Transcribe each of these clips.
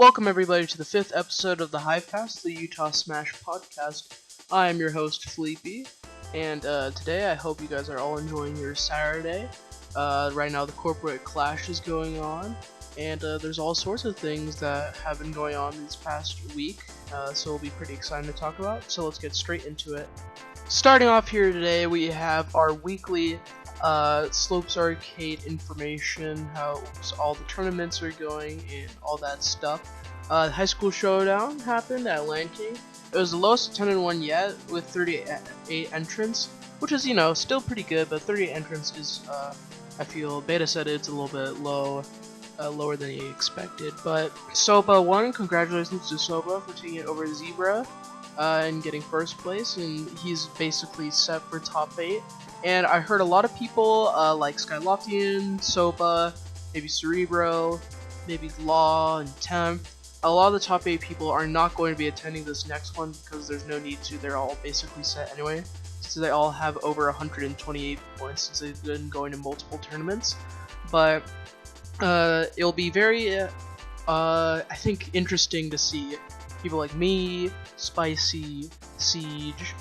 Welcome everybody to the 5th episode of the Hivecast, the Utah Smash podcast. I am your host, Fleepy, and today I hope you guys are all enjoying your Saturday. Right now the corporate clash is going on, and there's all sorts of things that have been going on this past week, so it'll be pretty exciting to talk about, so let's get straight into it. Starting off here today, we have our weekly Slopes Arcade information, how all the tournaments are going, and all that stuff. The High School Showdown happened at Land King. It was the lowest attended one yet, with 38 entrants, which is, still pretty good, but 38 entrants is, I feel, Beta said it's a little bit lower than he expected. But Soba won. Congratulations to Soba for taking it over Zebra and getting first place, and he's basically set for top 8. And I heard a lot of people, like Skyloftian, Soba, maybe Cerebro, maybe Law, and Temp. A lot of the top 8 people are not going to be attending this next one because there's no need to. They're all basically set anyway, so they all have over 128 points since they've been going to multiple tournaments. But it'll be very, I think, interesting to see people like me, Spicy, Siege,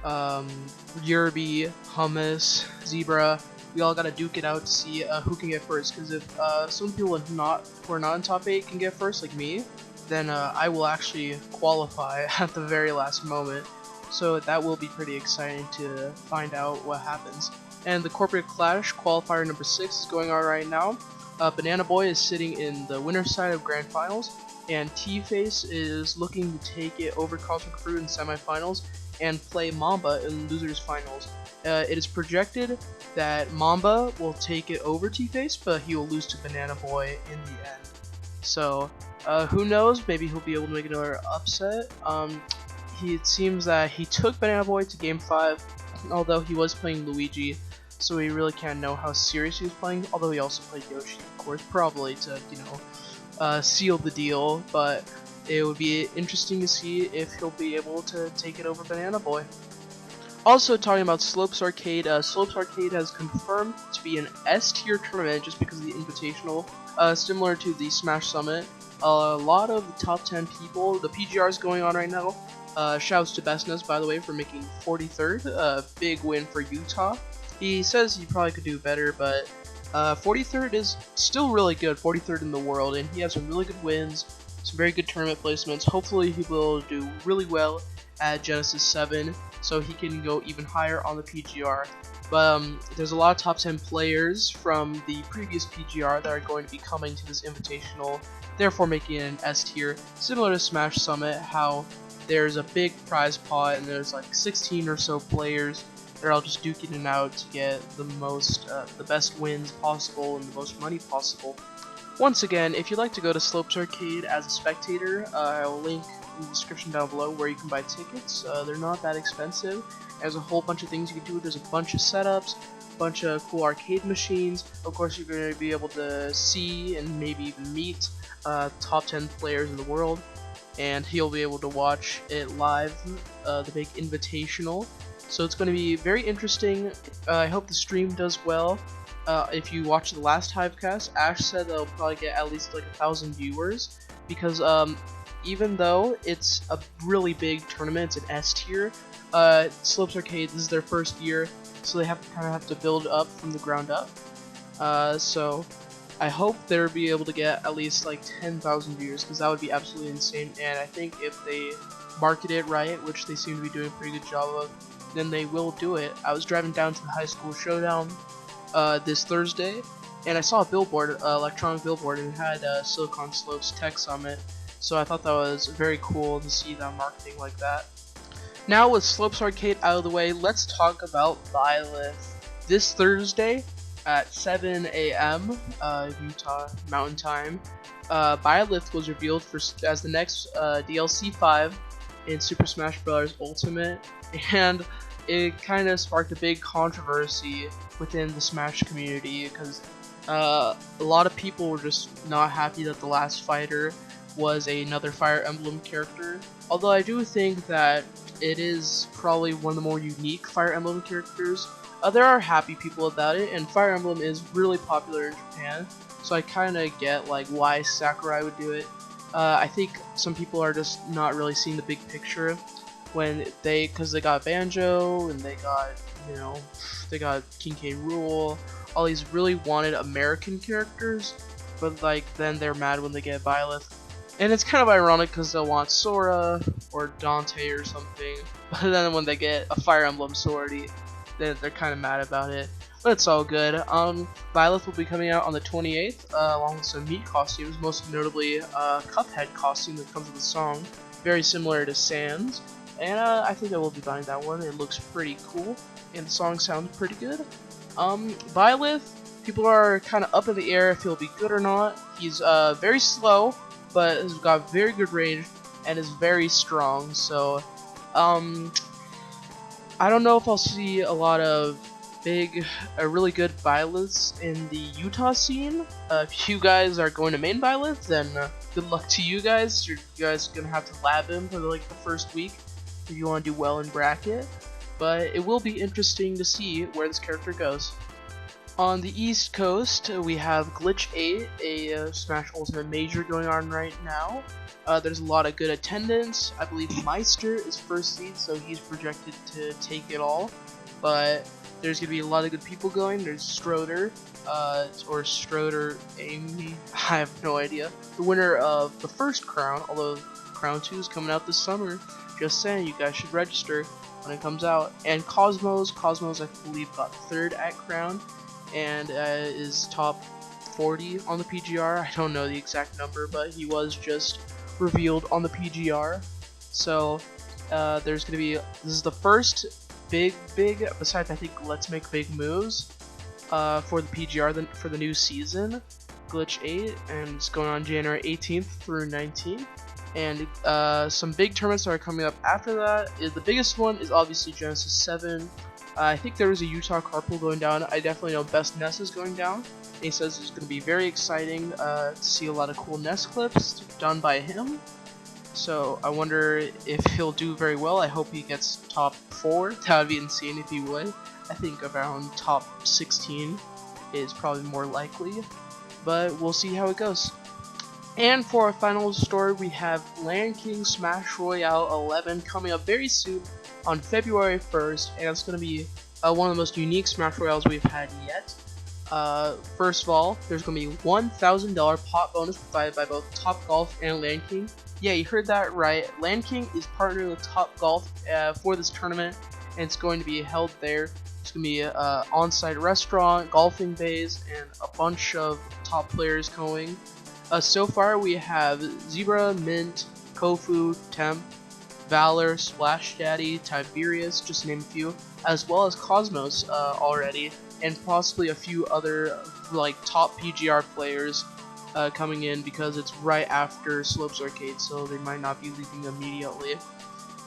Yerby, Hummus, Zebra. We all gotta duke it out to see who can get first. Because if some people who are not in top 8 can get first, like me, then I will actually qualify at the very last moment. So that will be pretty exciting to find out what happens. And the Corporate Clash qualifier number 6 is going on right now. Banana Boy is sitting in the winner's side of Grand Finals, and T-Face is looking to take it over Cosmic Fruit in semifinals and play Mamba in losers finals. It is projected that Mamba will take it over T-Face, but he will lose to Banana Boy in the end. So who knows, maybe he'll be able to make another upset. It seems that he took Banana Boy to game 5, although he was playing Luigi, so we really can't know how serious he was playing, although he also played Yoshi, of course, probably to, seal the deal, but it would be interesting to see if he'll be able to take it over Banana Boy. Also, talking about Slopes Arcade, Slopes Arcade has confirmed to be an S-tier tournament just because of the invitational, similar to the Smash Summit. A lot of the top 10 people, the PGR is going on right now. Shouts to Bestness, by the way, for making 43rd, big win for Utah. He says he probably could do better, but 43rd is still really good, 43rd in the world, and he has some really good wins, some very good tournament placements. Hopefully he will do really well at Genesis 7, so he can go even higher on the PGR. But there's a lot of top 10 players from the previous PGR that are going to be coming to this invitational, therefore making it an S tier, similar to Smash Summit, how there's a big prize pot and there's like 16 or so players. They're all just duking it out to get the best wins possible and the most money possible. Once again, if you'd like to go to Slopes Arcade as a spectator, I will link in the description down below where you can buy tickets. They're not that expensive. There's a whole bunch of things you can do. There's a bunch of setups, a bunch of cool arcade machines. Of course, you're going to be able to see and maybe even meet top 10 players in the world, and you'll be able to watch it live, the big invitational. So it's going to be very interesting. I hope the stream does well. If you watch the last Hivecast, Ash said they'll probably get at least like 1,000 viewers, because even though it's a really big tournament, it's an S tier, Slopes Arcade, this is their first year, so they have to build up from the ground up. So I hope they'll be able to get at least like 10,000 viewers, because that would be absolutely insane. And I think if they market it right, which they seem to be doing a pretty good job of, then they will do it. I was driving down to the High School Showdown this Thursday, and I saw a billboard, electronic billboard, and it had Silicon Slopes Tech Summit, so I thought that was very cool to see that marketing like that. Now with Slopes Arcade out of the way, let's talk about Byleth. This Thursday at 7 a.m. Utah Mountain Time, Byleth was revealed as the next DLC 5 in Super Smash Bros. Ultimate, and it kind of sparked a big controversy within the Smash community, because a lot of people were just not happy that the last fighter was another Fire Emblem character, although I do think that it is probably one of the more unique Fire Emblem characters. There are happy people about it, and Fire Emblem is really popular in Japan, so I kind of get like why Sakurai would do it. I think some people are just not really seeing the big picture because they got Banjo and they got, you know, they got King K. Rool, all these really wanted American characters, but like then they're mad when they get Byleth. And it's kind of ironic because they'll want Sora or Dante or something, but then when they get a Fire Emblem Sword, they're kind of mad about it. But it's all good. Byleth will be coming out on the 28th, along with some meat costumes, most notably Cuphead costume that comes with the song, very similar to Sans. And I think I will be buying that one. It looks pretty cool, and the song sounds pretty good. Byleth, people are kind of up in the air if he'll be good or not. He's very slow, but has got very good range and is very strong. So, I don't know if I'll see a lot of really good Byleths in the Utah scene. If you guys are going to main Byleth, then good luck to you guys. You guys are gonna have to lab him for like the first week if you want to do well in bracket. But it will be interesting to see where this character goes. On the East Coast, we have Glitch 8, a Smash Ultimate Major going on right now. There's a lot of good attendance. I believe Meister is first seed, so he's projected to take it all. But there's going to be a lot of good people going. There's Stroder, or Stroder Amy, I have no idea. The winner of the first crown, although Crown 2 is coming out this summer. Just saying, you guys should register when it comes out. And Cosmos, I believe got third at Crown, and is top 40 on the PGR. I don't know the exact number, but he was just revealed on the PGR. So there's gonna be, this is the first big besides I think Let's Make Big Moves for the PGR for the new season, Glitch 8, and it's going on January 18th through 19th. And some big tournaments that are coming up after that. The biggest one is obviously Genesis 7. I think there was a Utah carpool going down. I definitely know Best Ness is going down. And he says it's going to be very exciting to see a lot of cool Ness clips done by him. So I wonder if he'll do very well. I hope he gets top 4. That would be insane if he would. I think around top 16 is probably more likely. But we'll see how it goes. And for our final story, we have Land King Smash Royale 11 coming up very soon on February 1st, and it's going to be one of the most unique Smash Royales we've had yet. First of all, there's going to be $1,000 pot bonus provided by both Top Golf and Land King. Yeah, you heard that right. Land King is partnered with Top Golf for this tournament, and it's going to be held there. It's going to be an on-site restaurant, golfing bays, and a bunch of top players going. So far we have Zebra, Mint, Kofu, Temp, Valor, Splash Daddy, Tiberius, just to name a few, as well as Cosmos already, and possibly a few other like top PGR players coming in because it's right after Slopes Arcade, so they might not be leaving immediately.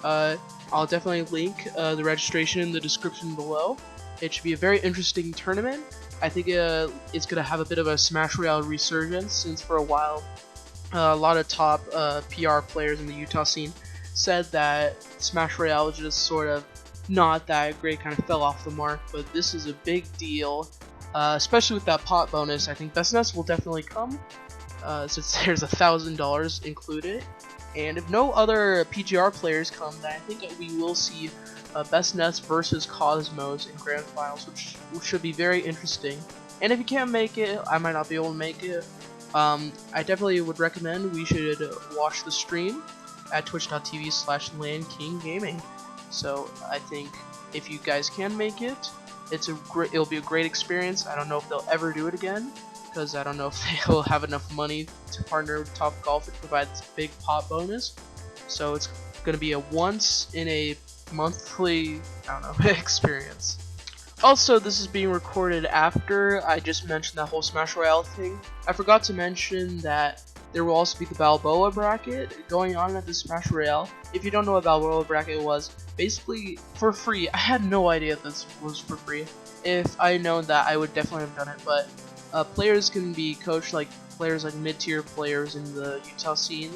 I'll definitely link the registration in the description below. It should be a very interesting tournament. I think it's going to have a bit of a Smash Royale resurgence, since for a while a lot of top PR players in the Utah scene said that Smash Royale was just sort of not that great, kind of fell off the mark, but this is a big deal, especially with that pot bonus. I think Best Ness will definitely come, since there's $1,000 included, and if no other PGR players come, then I think that we will see Best Ness versus Cosmos in Grand Finals, which should be very interesting. And if you can't make it, I might not be able to make it, I definitely would recommend we should watch the stream at twitch.tv/LandKingGaming. So I think if you guys can make it, it'll be a great experience. I don't know if they'll ever do it again, because I don't know if they'll have enough money to partner with Top Golf to provide this big pot bonus. So it's going to be a once in a monthly, I don't know, experience. Also, this is being recorded after I just mentioned that whole Smash Royale thing. I forgot to mention that there will also be the Balboa Bracket going on at the Smash Royale. If you don't know what Balboa Bracket was, basically for free. I had no idea this was for free. If I had known that, I would definitely have done it, but players can be coached, like players like mid-tier players in the Utah scene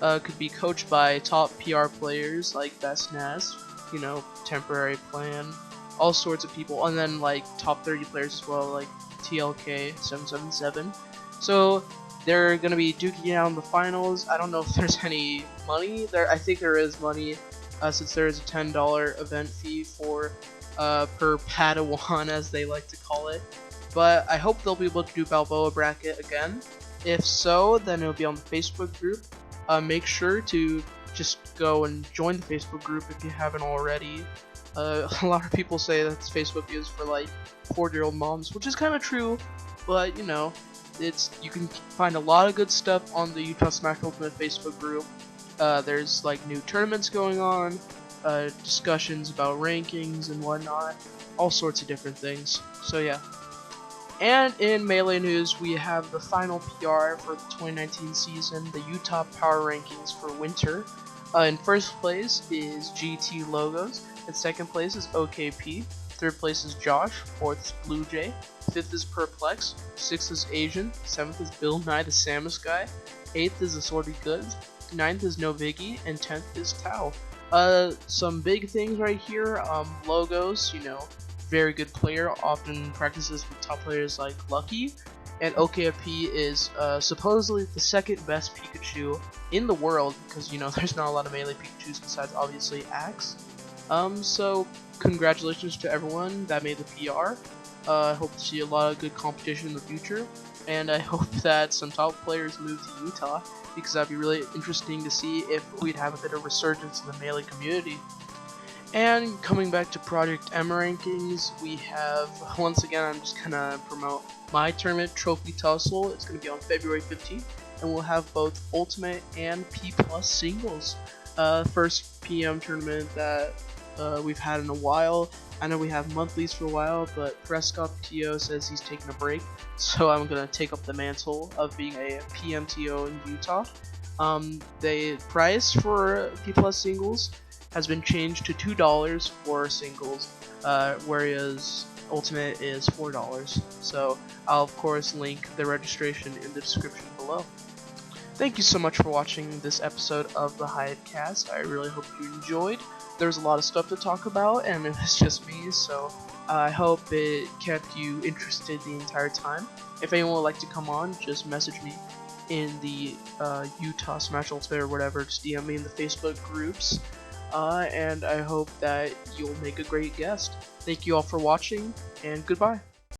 could be coached by top PR players like Best Ness, you know, Temporary Plan, all sorts of people, and then like top 30 players as well, like TLK 777. So They're gonna be duking out in the finals. I don't know if there's any money there. I think there is money, since there is a $10 event fee for per Padawan, as they like to call it. But I hope they'll be able to do Balboa Bracket again. If so, then it'll be on the Facebook group. Make sure to just go and join the Facebook group if you haven't already. A lot of people say that Facebook is for like 40-year-old moms, which is kind of true, but you know, you can find a lot of good stuff on the Utah Smash Ultimate Facebook group. There's like new tournaments going on, discussions about rankings and whatnot, all sorts of different things. So yeah. And in Melee news, we have the final PR for the 2019 season, the Utah Power Rankings for Winter. In first place is GT Logos, in second place is OKP, third place is Josh, fourth is Blue Jay, fifth is Perplex, sixth is Asian, seventh is Bill Nye the Samus Guy, eighth is Assorted Goods, ninth is Noviggy, and 10th is Tao. Some big things right here. Logos, you know, very good player, often practices with top players like Lucky, and OKP is supposedly the second best Pikachu in the world, because you know there's not a lot of melee Pikachus besides obviously Axe. So congratulations to everyone that made the PR. I hope to see a lot of good competition in the future, and I hope that some top players move to Utah, because that'd be really interesting to see if we'd have a bit of resurgence in the melee community. And coming back to Project M rankings, we have, once again, I'm just gonna promote my tournament, Trophy Tussle. It's gonna be on February 15th, and we'll have both Ultimate and P+ singles. First PM tournament that we've had in a while. I know we have monthlies for a while, but Prescott TO says he's taking a break, so I'm gonna take up the mantle of being a PMTO in Utah. The price for P+ singles has been changed to $2 for singles, whereas Ultimate is $4. So I'll of course link the registration in the description below. Thank you so much for watching this episode of the Hivecast. I really hope you enjoyed. There's a lot of stuff to talk about, and it was just me, so I hope it kept you interested the entire time. If anyone would like to come on, just message me in the Utah Smash Ultimate or whatever. Just DM me in the Facebook groups. And I hope that you'll make a great guest. Thank you all for watching, and goodbye.